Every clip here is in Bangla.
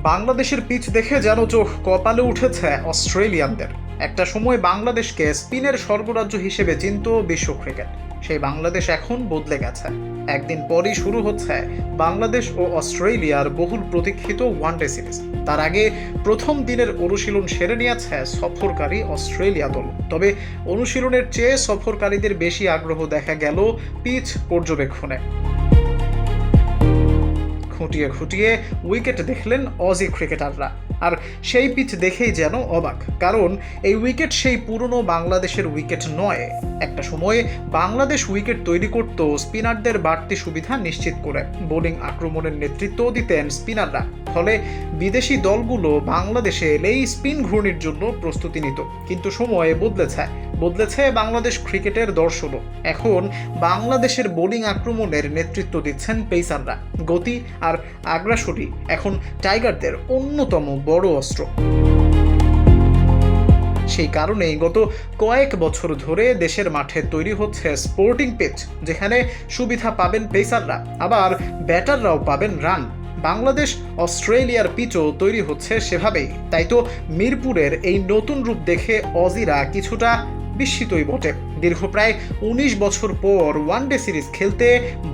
বাংলাদেশের পিচ দেখে যেন চোখ কপালে উঠেছে অস্ট্রেলিয়ানদের। একটা সময় বাংলাদেশকে স্পিনের স্বর্গরাজ্য হিসেবে চিনত বিশ্ব ক্রিকেট। সেই বাংলাদেশ এখন বদলে গেছে। একদিন পরই শুরু হচ্ছে বাংলাদেশ ও অস্ট্রেলিয়ার বহুল প্রতীক্ষিত ওয়ানডে সিরিজ। তার আগে প্রথম দিনের অনুশীলন সেরে নিয়েছে সফরকারী অস্ট্রেলিয়া দল। তবে অনুশীলনের চেয়ে সফরকারীদের বেশি আগ্রহ দেখা গেল পিচ পর্যবেক্ষণে। খুঁটিয়ে খুঁটিয়ে উইকেট দেখলেন অজি ক্রিকেটাররা, আর সেই পিচ দেখেই যেন অবাক। কারণ এই উইকেট সেই পুরনো বাংলাদেশের উইকেট নয়। একটা সময়ে বাংলাদেশ উইকেট তৈরি করত স্পিনারদের বাড়তি সুবিধা নিশ্চিত করে। বোলিং আক্রমণের নেতৃত্ব দিতেন স্পিনাররা। ফলে বিদেশি দলগুলো বাংলাদেশে এলেই স্পিন ঘূর্ণির জন্য প্রস্তুতি নিত। কিন্তু সময়ে বদলেছে বাংলাদেশ ক্রিকেটের দর্শনও। এখন বাংলাদেশের বোলিং আক্রমণের নেতৃত্ব দিচ্ছেন পেসাররা। গতি আর আগ্রাসনই এখন টাইগারদের অন্যতম বড় অস্ত্র। সেই কারণেই গত কয়েক বছর ধরে দেশের মাঠে তৈরি হচ্ছে স্পোর্টিং পিচ, যেখানে সুবিধা পাবেন পেসাররা, আবার ব্যাটাররাও পাবেন রান। বাংলাদেশ অস্ট্রেলিয়ার পিচও তৈরি হচ্ছে সেভাবেই। তাই তো মিরপুরের এই নতুন রূপ দেখে অজিরা কিছুটা বিস্মিতই বটে। দীর্ঘ প্রায় ১৯ বছর পর ওয়ানডে সিরিজ খেলতে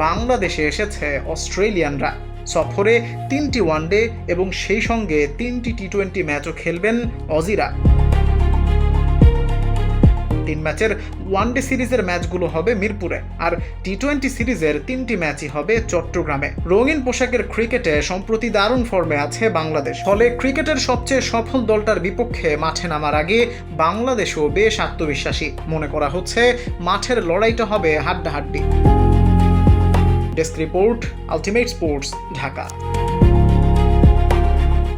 বাংলাদেশে এসেছে অস্ট্রেলিয়ানরা। সফরে ৩টি ওয়ানডে এবং সেই সঙ্গে ৩টি টি-20 ম্যাচও খেলবেন অজিরা। ৩ ম্যাচের ওয়ানডে সিরিজের ম্যাচগুলো হবে মিরপুরে, আর টি-20 সিরিজের 3টি ম্যাচই হবে চট্টগ্রামে। রঙিন পোশাকের ক্রিকেটে সম্প্রতি দারুণ ফর্মে আছে বাংলাদেশ। ফলে ক্রিকেটের সবচেয়ে সফল দলটার বিপক্ষে মাঠে নামার আগে বাংলাদেশও বেশ আত্মবিশ্বাসী। মনে করা হচ্ছে মাঠের লড়াইটা হবে হাড্ডাহাড্ডি। Desk report, ultimate sports, Dhaka.